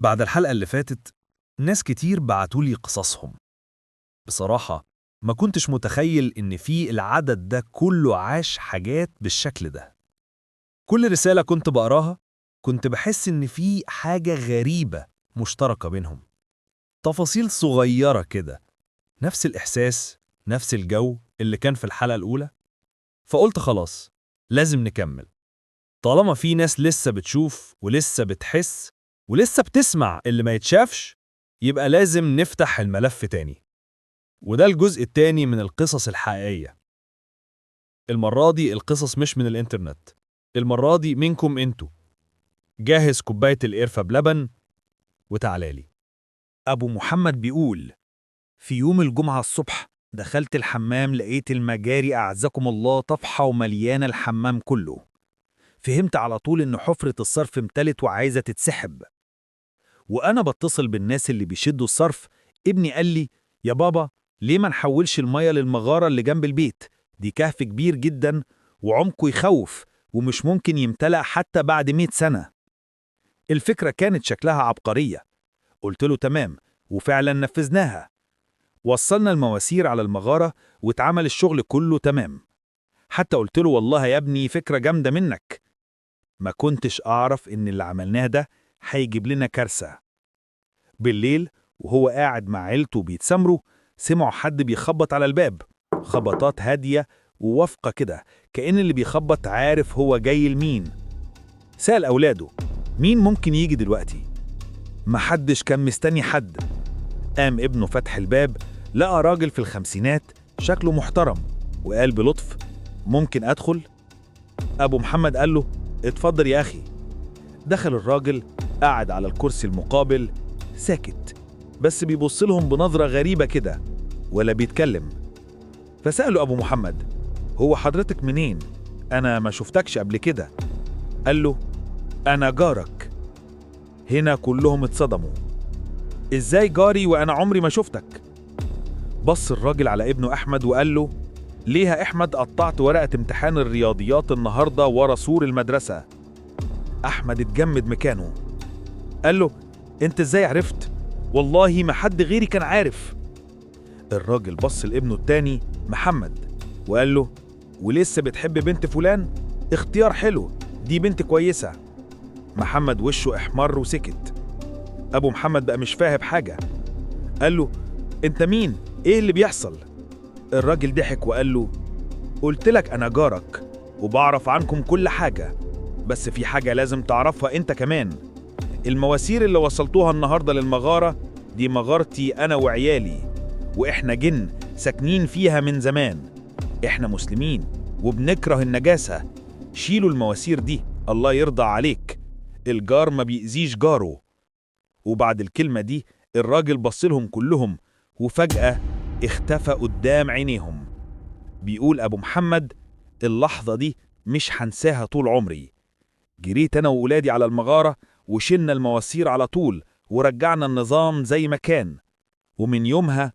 بعد الحلقة اللي فاتت ناس كتير بعتولي قصصهم. بصراحة ما كنتش متخيل إن في العدد ده كله عاش حاجات بالشكل ده. كل رسالة كنت بقراها كنت بحس إن في حاجة غريبة مشتركة بينهم، تفاصيل صغيرة كده، نفس الإحساس، نفس الجو اللي كان في الحلقة الأولى. فقلت خلاص، لازم نكمل. طالما في ناس لسه بتشوف ولسه بتحس ولسه بتسمع اللي ما يتشافش، يبقى لازم نفتح الملف تاني. وده الجزء التاني من القصص الحقيقية. المرة دي القصص مش من الإنترنت، المرة دي منكم انتوا. جاهز كوباية القرفة بلبن وتعالالي. أبو محمد بيقول: في يوم الجمعة الصبح دخلت الحمام لقيت المجاري أعزكم الله طفحة ومليانة الحمام كله. فهمت على طول إن حفرة الصرف امتلت وعايزة تتسحب. وأنا بتصل بالناس اللي بيشدوا الصرف، ابني قال لي: يا بابا، ليه ما نحولش المية للمغارة اللي جنب البيت؟ دي كهف كبير جدا وعمقه يخوف ومش ممكن يمتلأ حتى بعد 100 سنة. الفكرة كانت شكلها عبقرية. قلت له تمام، وفعلا نفذناها. وصلنا المواسير على المغارة واتعمل الشغل كله تمام. حتى قلت له: والله يا ابني فكرة جامدة منك. ما كنتش أعرف إن اللي عملناه ده هيجيب لنا كارثة. بالليل وهو قاعد مع عيلته بيتسامروا، سمعوا حد بيخبط على الباب، خبطات هادية ووافقة كده، كأن اللي بيخبط عارف هو جاي لمين. سأل أولاده: مين ممكن يجي دلوقتي؟ محدش كان مستني حد. قام ابنه فتح الباب، لقى راجل في الخمسينات شكله محترم، وقال بلطف: ممكن أدخل؟ أبو محمد قال له: اتفضل يا أخي. دخل الراجل، قعد على الكرسي المقابل، ساكت، بس بيبص لهم بنظرة غريبة كده، ولا بيتكلم. فسأله أبو محمد: هو حضرتك منين؟ أنا ما شفتكش قبل كده. قال له: أنا جارك. هنا كلهم اتصدموا: إزاي جاري وأنا عمري ما شفتك؟ بص الراجل على ابنه أحمد وقال له: ليه يا أحمد قطعت ورقة امتحان الرياضيات النهاردة ورا سور المدرسة؟ أحمد اتجمد مكانه. قال له: أنت إزاي عرفت؟ والله ما حد غيري كان عارف. الراجل بص لابنه التاني محمد وقال له: ولسه بتحب بنت فلان؟ اختيار حلو، دي بنت كويسة. محمد وشه احمر وسكت. أبو محمد بقى مش فاهم حاجة. قال له: أنت مين؟ إيه اللي بيحصل؟ الراجل ضحك وقال له: قلت لك أنا جارك وبعرف عنكم كل حاجة، بس في حاجة لازم تعرفها أنت كمان. المواسير اللي وصلتوها النهاردة للمغارة دي مغارتي أنا وعيالي، وإحنا جن ساكنين فيها من زمان. إحنا مسلمين وبنكره النجاسة. شيلوا المواسير دي، الله يرضى عليك. الجار ما بيأذيش جاره. وبعد الكلمة دي الراجل بصلهم كلهم، وفجأة اختفى قدام عينيهم. بيقول أبو محمد: اللحظة دي مش هنساها طول عمري. جريت أنا وولادي على المغارة وشلنا المواسير على طول ورجعنا النظام زي ما كان، ومن يومها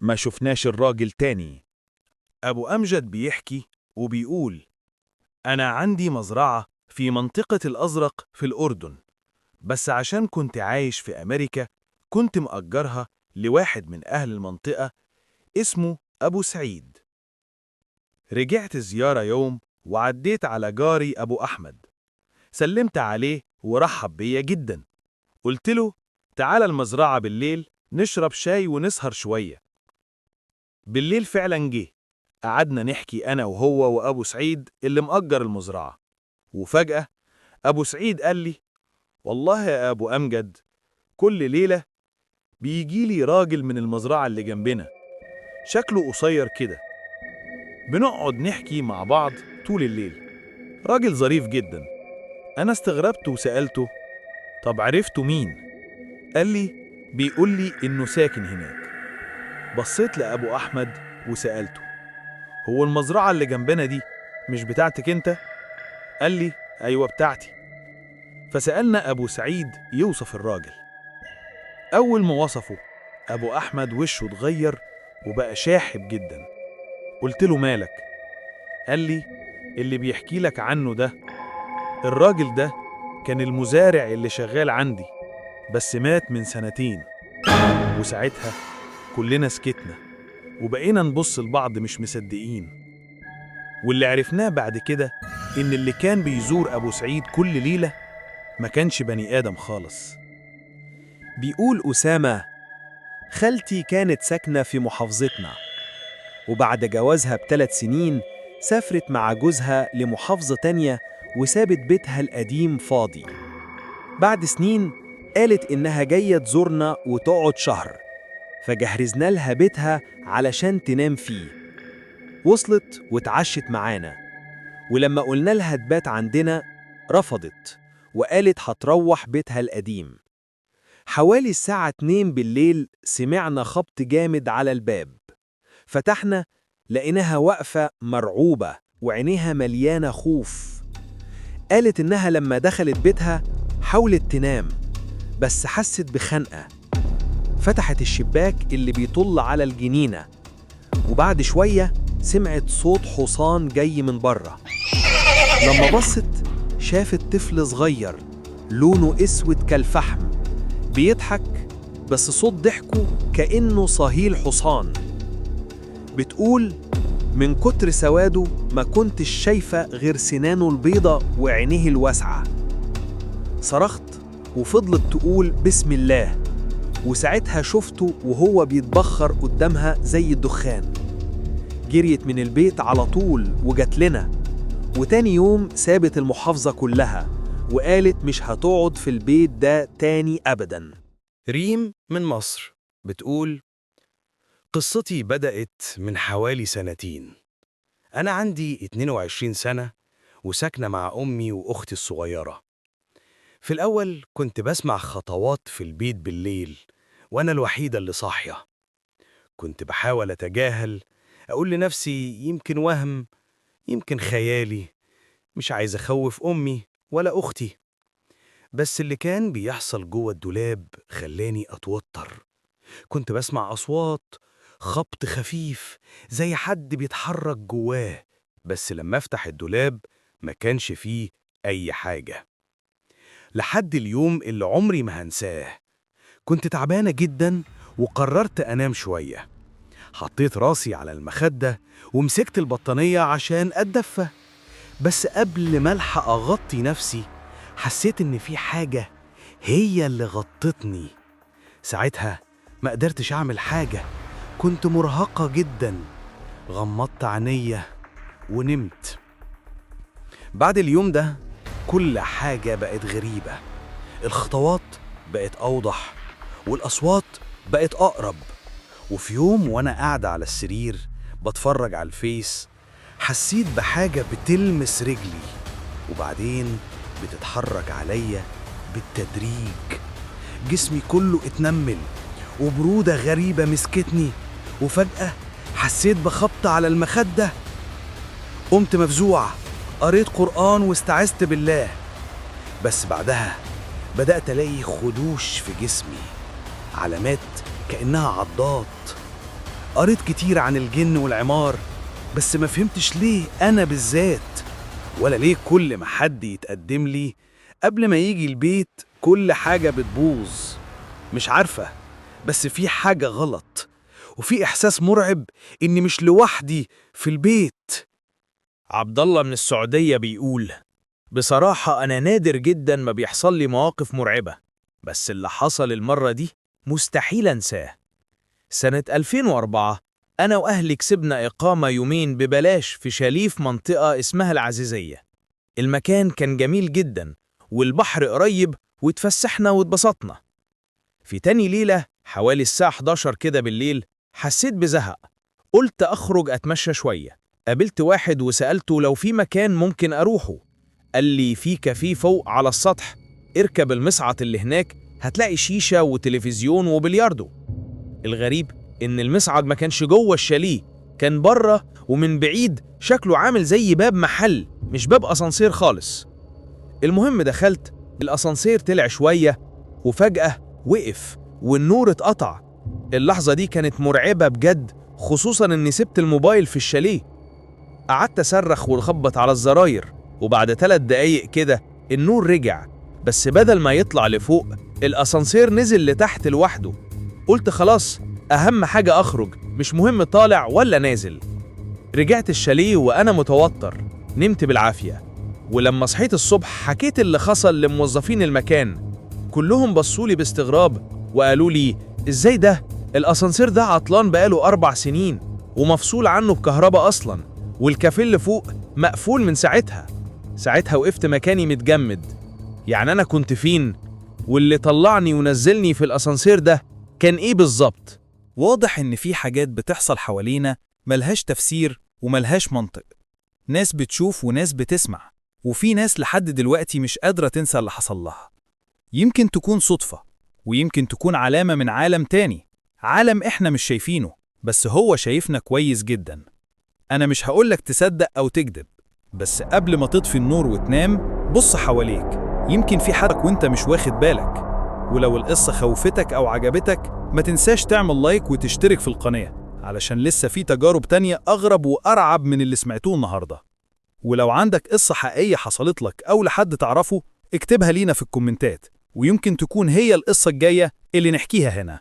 ما شفناش الراجل تاني. أبو أمجد بيحكي وبيقول: أنا عندي مزرعة في منطقة الأزرق في الأردن، بس عشان كنت عايش في أمريكا كنت مأجرها لواحد من أهل المنطقة اسمه أبو سعيد. رجعت زيارة يوم وعديت على جاري أبو أحمد، سلمت عليه ورحب بيا جدا. قلت له: تعال المزرعة بالليل نشرب شاي ونسهر شوية. بالليل فعلا جه، قعدنا نحكي أنا وهو وأبو سعيد اللي مأجر المزرعة. وفجأة أبو سعيد قال لي: والله يا أبو أمجد، كل ليلة بيجيلي راجل من المزرعة اللي جنبنا، شكله قصير كده، بنقعد نحكي مع بعض طول الليل. راجل ظريف جدا. أنا استغربت وسألته: طب عرفته مين؟ قال لي: بيقول لي إنه ساكن هناك. بصيت لأبو أحمد وسألته: هو المزرعة اللي جنبنا دي مش بتاعتك أنت؟ قال لي: أيوة بتاعتي. فسألنا أبو سعيد يوصف الراجل. أول ما وصفه أبو أحمد وشه اتغير وبقى شاحب جدا. قلت له: مالك؟ قال لي: اللي بيحكي لك عنه ده، الراجل ده كان المزارع اللي شغال عندي، بس مات من 2 سنين. وساعتها كلنا سكتنا وبقينا نبص لبعض مش مصدقين. واللي عرفناه بعد كده إن اللي كان بيزور أبو سعيد كل ليلة ما كانش بني آدم خالص. بيقول أسامة: خالتي كانت ساكنة في محافظتنا، وبعد جوازها ب3 سنين سافرت مع جوزها لمحافظة تانية وسابت بيتها القديم فاضي. بعد سنين قالت إنها جاية تزورنا وتقعد شهر، فجهزنا لها بيتها علشان تنام فيه. وصلت واتعشت معانا، ولما قلنا لها تبات عندنا رفضت وقالت هتروح بيتها القديم. حوالي الساعة 2 بالليل سمعنا خبط جامد على الباب. فتحنا لقيناها واقفة مرعوبة وعينيها مليانة خوف. قالت إنها لما دخلت بيتها حاولت تنام بس حست بخنقة. فتحت الشباك اللي بيطل على الجنينة، وبعد شوية سمعت صوت حصان جاي من بره. لما بصت شافت طفل صغير لونه اسود كالفحم بيضحك، بس صوت ضحكه كأنه صهيل حصان. بتقول: من كتر سواده ما كنتش شايفة غير سنانه البيضة وعينيه الواسعة. صرخت وفضلت تقول بسم الله، وساعتها شفته وهو بيتبخر قدامها زي الدخان. جريت من البيت على طول وجت لنا، وتاني يوم سابت المحافظة كلها وقالت مش هتقعد في البيت ده تاني أبداً. ريم من مصر بتقول: قصتي بدأت من حوالي 2 سنين. أنا عندي 22 سنة وساكنة مع أمي وأختي الصغيرة. في الأول كنت بسمع خطوات في البيت بالليل وأنا الوحيدة اللي صاحية. كنت بحاول أتجاهل، أقول لنفسي يمكن وهم، يمكن خيالي، مش عايز أخوف أمي ولا أختي. بس اللي كان بيحصل جوه الدولاب خلاني أتوتر. كنت بسمع أصوات، خبط خفيف زي حد بيتحرك جواه، بس لما أفتح الدولاب ما كانش فيه أي حاجة. لحد اليوم اللي عمري ما هنساه. كنت تعبانة جدا وقررت أنام شوية. حطيت راسي على المخدة ومسكت البطانية عشان أتدفى، بس قبل ما ألحق أغطي نفسي حسيت إن في حاجة هي اللي غطتني. ساعتها ما قدرتش أعمل حاجة، كنت مرهقة جدا. غمضت عينيا ونمت. بعد اليوم ده كل حاجة بقت غريبة. الخطوات بقت أوضح والأصوات بقت أقرب. وفي يوم وأنا قاعدة على السرير بتفرج على الفيس حسيت بحاجة بتلمس رجلي وبعدين بتتحرك عليا بالتدريج. جسمي كله اتنمل وبرودة غريبة مسكتني، وفجأة حسيت بخبط على المخدة. قمت مفزوع، قريت قرآن واستعذت بالله. بس بعدها بدأت ألاقي خدوش في جسمي، علامات كأنها عضات. قريت كتير عن الجن والعمار، بس ما فهمتش ليه أنا بالذات، ولا ليه كل ما حد يتقدم لي قبل ما يجي البيت كل حاجة بتبوظ. مش عارفة، بس في حاجة غلط، وفي إحساس مرعب إني مش لوحدي في البيت. عبد الله من السعودية بيقول: بصراحة أنا نادر جدا ما بيحصل لي مواقف مرعبة، بس اللي حصل المرة دي مستحيل أنساه. سنة 2004 أنا وأهلي كسبنا إقامة يومين ببلاش في شاليه في منطقة اسمها العزيزية. المكان كان جميل جدا والبحر قريب واتفسحنا واتبسطنا. في تاني ليلة حوالي الساعة 11 كده بالليل حسيت بزهق، قلت أخرج أتمشى شوية. قابلت واحد وسألته لو في مكان ممكن أروحه. قال لي في كافيه فوق على السطح، اركب المصعد اللي هناك هتلاقي شيشة وتلفزيون وبلياردو. الغريب إن المصعد ما كانش جوه الشاليه، كان بره ومن بعيد شكله عامل زي باب محل مش باب أسانسير خالص. المهم دخلت الأسانسير، طلع شوية وفجأة وقف والنور اتقطع. اللحظة دي كانت مرعبة بجد، خصوصا إني سبت الموبايل في الشاليه. قعدت أصرخ وخبط على الزراير، وبعد 3 دقايق كده النور رجع، بس بدل ما يطلع لفوق الأسانسير نزل لتحت لوحده. قلت خلاص، أهم حاجة أخرج، مش مهم طالع ولا نازل. رجعت الشاليه وأنا متوتر، نمت بالعافية. ولما صحيت الصبح حكيت اللي حصل لموظفين المكان. كلهم بصولي باستغراب وقالوا لي إزاي ده؟ الأسانسير ده عطلان بقاله 4 سنين ومفصول عنه بكهرباء أصلا، والكافيه اللي فوق مقفول من ساعتها. ساعتها وقفت مكاني متجمد. يعني أنا كنت فين؟ واللي طلعني ونزلني في الأسانسير ده كان إيه بالظبط؟ واضح إن في حاجات بتحصل حوالينا ملهاش تفسير وملهاش منطق. ناس بتشوف وناس بتسمع، وفي ناس لحد دلوقتي مش قادرة تنسى اللي حصل لها. يمكن تكون صدفة، ويمكن تكون علامة من عالم تاني، عالم إحنا مش شايفينه، بس هو شايفنا كويس جدا. أنا مش هقولك تصدق أو تكذب، بس قبل ما تطفي النور وتنام بص حواليك، يمكن في حدك وانت مش واخد بالك. ولو القصة خوفتك أو عجبتك ما تنساش تعمل لايك وتشترك في القناة، علشان لسه في تجارب تانية أغرب وأرعب من اللي سمعتوه النهاردة. ولو عندك قصة حقيقية حصلت لك أو لحد تعرفه اكتبها لينا في الكومنتات، ويمكن تكون هي القصة الجاية اللي نحكيها هنا.